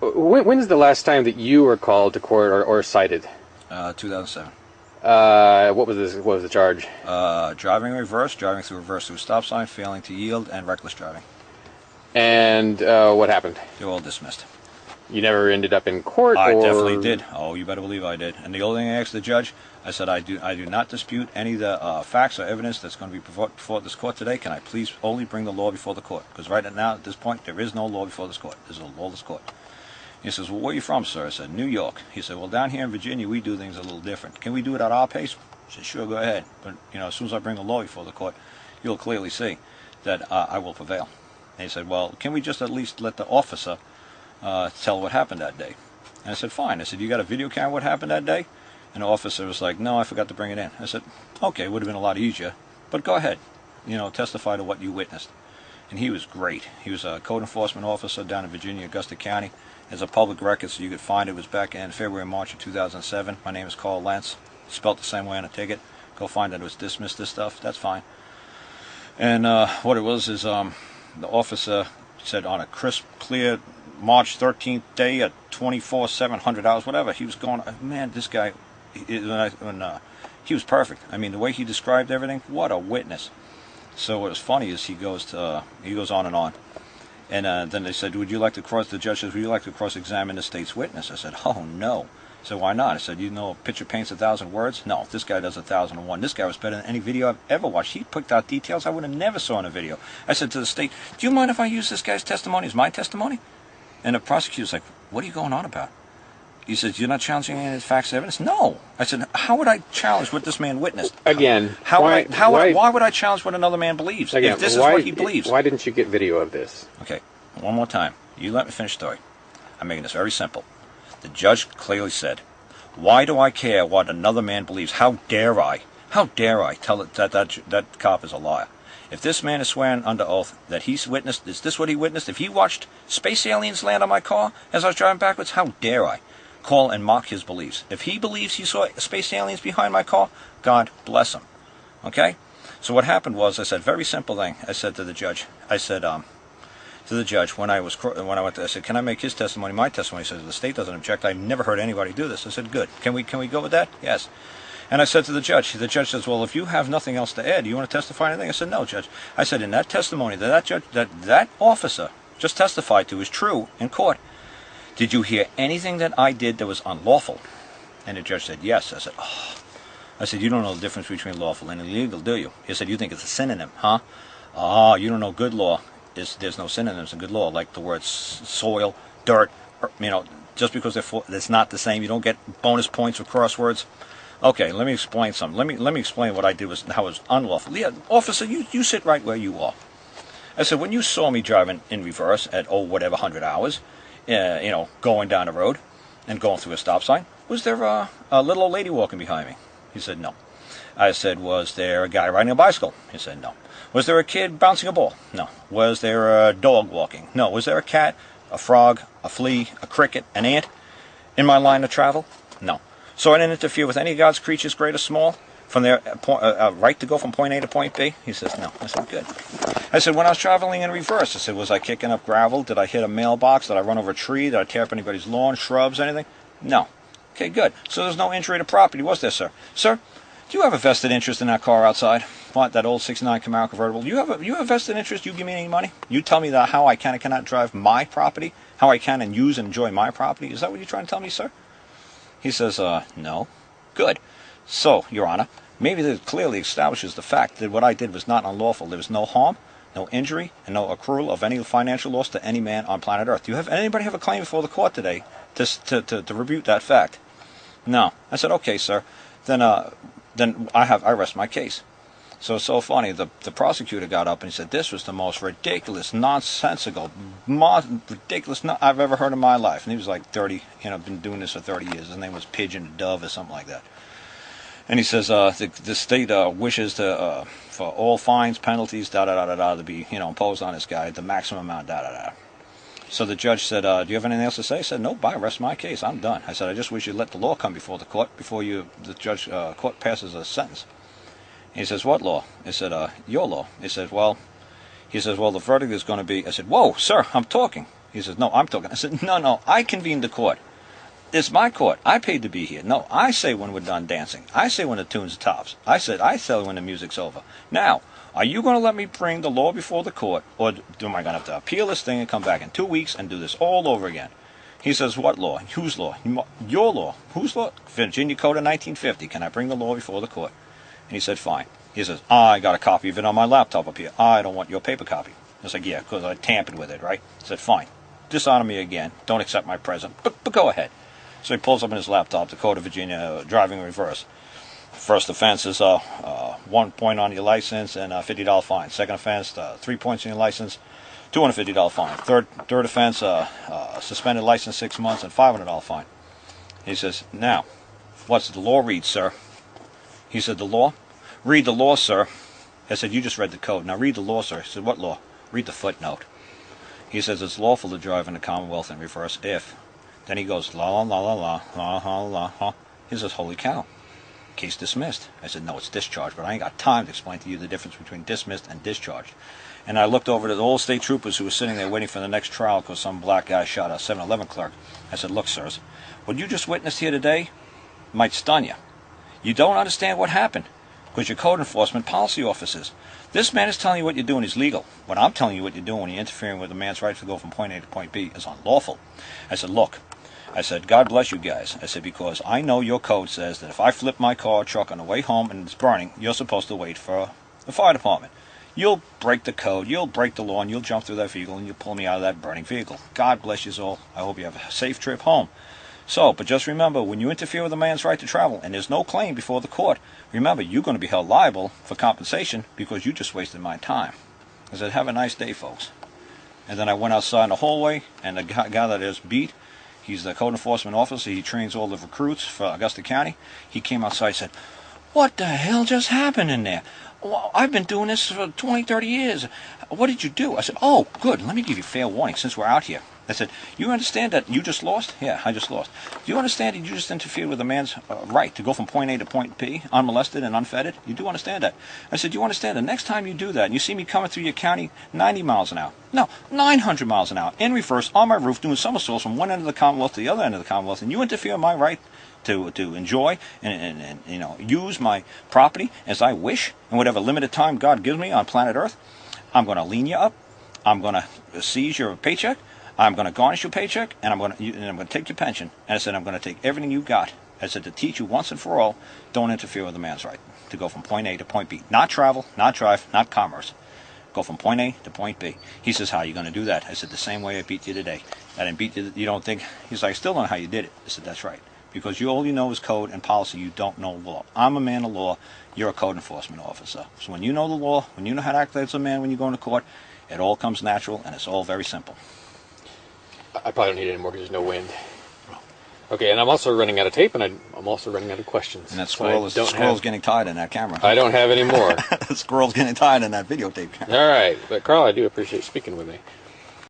When's the last time that you were called to court or cited? 2007. What was this? What was the charge? Driving in reverse, driving through reverse through a stop sign, failing to yield, and reckless driving. And what happened? They're all dismissed. You never ended up in court? I definitely did. Oh, you better believe I did. And the only thing I asked the judge, I said, I do not dispute any of the facts or evidence that's going to be before this court today. Can I please only bring the law before the court? Because right now, at this point, there is no law before this court. There's a lawless court. He says, well, where are you from, sir? I said, New York. He said, well, down here in Virginia, we do things a little different. Can we do it at our pace? I said, sure, go ahead. But, as soon as I bring the law before the court, you'll clearly see that I will prevail. And he said, well, can we just at least let the officer tell what happened that day? And I said, fine. I said, you got a video camera what happened that day? And the officer was like, no, I forgot to bring it in. I said, okay, it would have been a lot easier, but go ahead. Testify to what you witnessed. And he was great. He was a code enforcement officer down in Virginia, Augusta County. There's a public record, so you could find it. It was back in February, March of 2007. My name is Karl Lentz. Spelt the same way on a ticket. Go find that it was dismissed, this stuff. That's fine. And what it was is the officer said on a crisp, clear March 13th day at 24/700 hours, whatever, he was going, man, this guy, he was perfect. I mean, the way he described everything, what a witness. So what was funny is he goes on and on. And then they said, would you like to cross-examine the state's witness? I said, oh, no. So why not? I said, a picture paints 1,000 words? No, this guy does 1,001. This guy was better than any video I've ever watched. He picked out details I would have never saw in a video. I said to the state, do you mind if I use this guy's testimony as my testimony? And the prosecutor's like, what are you going on about? He says, you're not challenging any of the facts and evidence? No. I said, how would I challenge what this man witnessed? Again, why would I challenge what another man believes if this is what he believes? Why didn't you get video of this? Okay, one more time. You let me finish the story. I'm making this very simple. The judge clearly said, why do I care what another man believes? How dare I? How dare I tell it that cop is a liar? If this man is swearing under oath that he's witnessed, is this what he witnessed? If he watched space aliens land on my car as I was driving backwards, how dare I call and mock his beliefs? If he believes he saw space aliens behind my car, God bless him. Okay? So what happened was, I said, very simple thing. I said to the judge, I said when I went there, I said, can I make his testimony my testimony? He said, the state doesn't object. I've never heard anybody do this. I said, good. Can we go with that? Yes. And I said to the judge says, well, if you have nothing else to add, do you want to testify anything? I said, no, Judge. I said, in that testimony that officer just testified to is true in court. Did you hear anything that I did that was unlawful? And the judge said, yes. I said, oh. I said, you don't know the difference between lawful and illegal, do you? He said, you think it's a synonym, huh? Oh, you don't know good law. There's no synonyms in good law, like the words soil, dirt, just because it's not the same. You don't get bonus points for crosswords. Okay, let me explain something. Let me explain what I did how it was unlawful. Yeah, officer, you sit right where you are. I said, when you saw me driving in reverse at, whatever, 100 hours, going down the road and going through a stop sign, was there a little old lady walking behind me? He said, no. I said, was there a guy riding a bicycle? He said, no. Was there a kid bouncing a ball? No. Was there a dog walking? No. Was there a cat, a frog, a flea, a cricket, an ant in my line of travel? No. So I didn't interfere with any of God's creatures, great or small, from their right to go from point A to point B? He says, no. I said, good. I said, when I was traveling in reverse, I said, was I kicking up gravel? Did I hit a mailbox? Did I run over a tree? Did I tear up anybody's lawn, shrubs, anything? No. Okay, good. So there's no injury to property, was there, sir? Sir, do you have a vested interest in that car outside? What, that old '69 Camaro convertible? You have a vested interest? You give me any money? You tell me that how I can and cannot drive my property? How I can and use and enjoy my property? Is that what you're trying to tell me, sir? He says, no. Good. So, Your Honor, maybe that clearly establishes the fact that what I did was not unlawful. There was no harm, no injury, and no accrual of any financial loss to any man on planet Earth. Do anybody have a claim before the court today to rebuke that fact? No. I said, okay, sir. Then I rest my case. So it's so funny. The prosecutor got up and he said, this was the most ridiculous, nonsensical, ridiculous I've ever heard in my life. And he was like 30, been doing this for 30 years. His name was Pigeon Dove or something like that. And he says, the state wishes to for all fines, penalties, to be, imposed on this guy, the maximum amount, So the judge said, do you have anything else to say? I said, nope, I rest my case. I'm done. I said, I just wish you'd let the law come before the court, before the court passes a sentence. He says, what law? I said, your law. He says, well, the verdict is going to be, I said, whoa, sir, I'm talking. He says, no, I'm talking. I said, no, I convened the court. It's my court. I paid to be here. No, I say when we're done dancing. I say when the tune's tops. I tell when the music's over. Now, are you going to let me bring the law before the court, or am I going to have to appeal this thing and come back in 2 weeks and do this all over again? He says, what law? Whose law? Your law. Whose law? Virginia Code of 1950. Can I bring the law before the court? And he said, fine. He says, I got a copy of it on my laptop up here. I don't want your paper copy. I was like, yeah, because I tampered with it, right? I said, fine. Dishonor me again. Don't accept my present. But go ahead. So he pulls up in his laptop the Code of Virginia, driving in reverse. First offense is 1 point on your license and a $50 fine. Second offense, 3 points on your license, $250 fine. Third offense, suspended license 6 months and $500 fine. He says, now, what's the law read, sir? He said, the law? Read the law, sir. I said, you just read the code. Now read the law, sir. He said, what law? Read the footnote. He says, it's lawful to drive in the Commonwealth in reverse if. Then he goes, la la la la la la la la la. He says, holy cow. Case dismissed. I said, no, it's discharged, but I ain't got time to explain to you the difference between dismissed and discharged. And I looked over to the old state troopers who were sitting there waiting for the next trial because some black guy shot a 7-Eleven clerk. I said, look, sirs, what you just witnessed here today might stun you. You don't understand what happened because you're code enforcement policy officers. This man is telling you what you're doing is legal. What I'm telling you what you're doing when you're interfering with a man's right to go from point A to point B is unlawful. I said, look, I said, God bless you guys. I said, because I know your code says that if I flip my car or truck on the way home and it's burning, you're supposed to wait for the fire department. You'll break the code, you'll break the law, and you'll jump through that vehicle and you'll pull me out of that burning vehicle. God bless you all. I hope you have a safe trip home. So, but just remember, when you interfere with a man's right to travel and there's no claim before the court, remember, you're going to be held liable for compensation because you just wasted my time. I said, have a nice day, folks. And then I went outside in the hallway, and the guy that is beat, he's the code enforcement officer. He trains all the recruits for Augusta County. He came outside and said, what the hell just happened in there? Well, I've been doing this for 20, 30 years. What did you do? I said, oh, good. Let me give you fair warning since we're out here. I said, you understand that you just lost? Yeah, I just lost. Do you understand that you just interfered with a man's right to go from point A to point B, unmolested and unfettered? You do understand that? I said, you understand that next time you do that and you see me coming through your county 90 miles an hour, no, 900 miles an hour, in reverse, on my roof, doing somersaults from one end of the Commonwealth to the other end of the Commonwealth, and you interfere with my right to enjoy and use my property as I wish in whatever limited time God gives me on planet Earth, I'm going to lean you up, I'm going to seize your paycheck, I'm going to garnish your paycheck, and I'm going to take your pension. And I said, I'm going to take everything you got. I said, to teach you once and for all, don't interfere with a man's right to go from point A to point B. Not travel, not drive, not commerce. Go from point A to point B. He says, how are you going to do that? I said, the same way I beat you today. I didn't beat you, you don't think? He's like, I still don't know how you did it. I said, that's right. Because all you know is code and policy, you don't know law. I'm a man of law, you're a code enforcement officer. So when you know the law, when you know how to act as a man when you go into court, it all comes natural and it's all very simple. I probably don't need it anymore because there's no wind. Okay, and I'm also running out of tape, and I'm also running out of questions. And that squirrel's getting tired in that camera. I don't have any more. The squirrel's getting tired in that videotape camera. All right, but Karl, I do appreciate speaking with me.